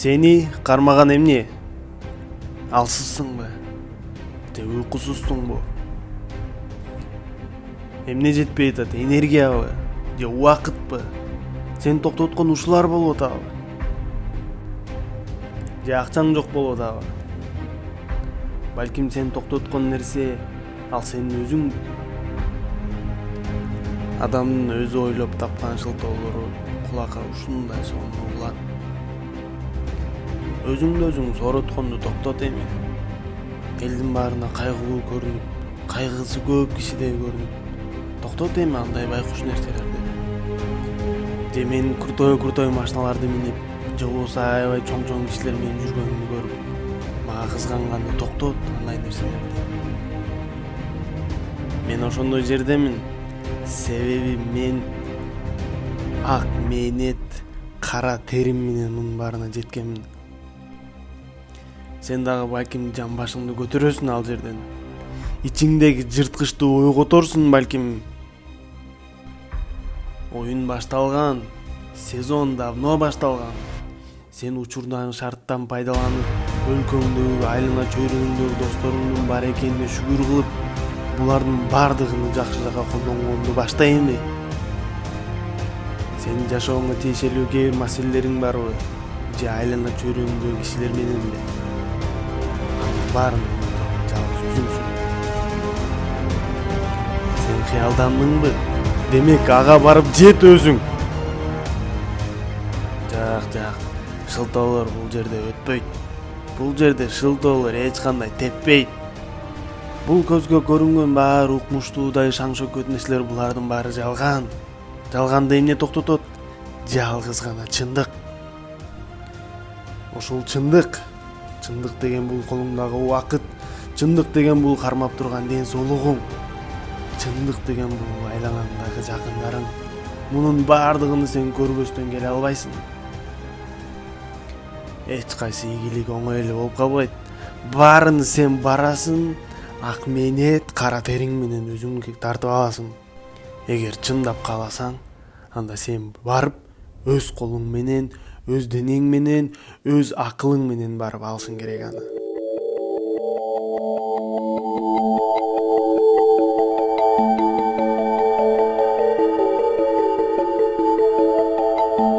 Seni кармаган эмне? Алсызсыңбы? Же уйкусузсуңбу? Эмне жетпей атат? Энергиябы? Же убакытпы? Сени токтоткон ушулар болуп атабы? Же акчаң жок болуп атабы? Балким сени токтоткон нерсе ал сенин өзүңбү? Адамдын өзү ойлоп тапкан шылтоолору кулакка ушундай сонун угулат. Өзүңдү өзүң соротконду токтот эми. Элдин баарына кайгылуу көрүнүп, кайгысы көп кишидей көрүнүп. Токтот эми андай байкуш нерселерди. Же мен крутой машиналарды минип, же болбосо аябай чоң кишилер менин жүргөнүмдү көрүп, мага кызганганда токтот андай нерселерди. Мен ошондой жердемин. Себеби мен ак мээнет, кара терим менен мунун баарына жеткенмин. Сен дагы балким жан башыңды көтөрөсүң ал жерден. Ичиңдеги жырткычты ойготорсуң балким. Оюн башталган, сезон давно башталган. Сен учурдан шарттан пайдаланып, өлкөңдөгү, айлана чөйрөгүңдөгү досторуңдун бар экенине шүгүр кылып, булардын бардыгын жакшы жакка колдонгонду башта эми. Сенин жашооңо тиешелүү кээ бир маселелериң барбы? Же айлана чөйрөгүңдөгү кишилер мененби? Барын жалгыз өзүңсүң. Сен кыялдандыңбы? Демек ага барып жет өзүң. Жак. Шылтоолор бул жерде өтпөйт. Бул жерде шылтоолор эч кандай теппейт. Бул көзгө көрүнгөн баары укмуштуудай шаң шөкөт нерселер, булардын баары жалган. Жалганды эмне токтотот? Жалгыз гана чындык. Ошол чындык. Чындык деген бул колуңдагы убакыт. Чындык деген бул кармап турган ден соолугуң. Чындык деген бул айланаңдагы жакындарың. Мунун баардыгын сен көрбөстөн келе албайсың. Эч кайсы ийгилик оңой эле болуп калбайт. Баарын сен барасың, ак мээнет, кара териң менен өзүңгө тартып аласың. Эгер чындап кааласаң, анда сен барып өз колуң менен, өз денең менен, өз акылың менен барып алышың керек аны.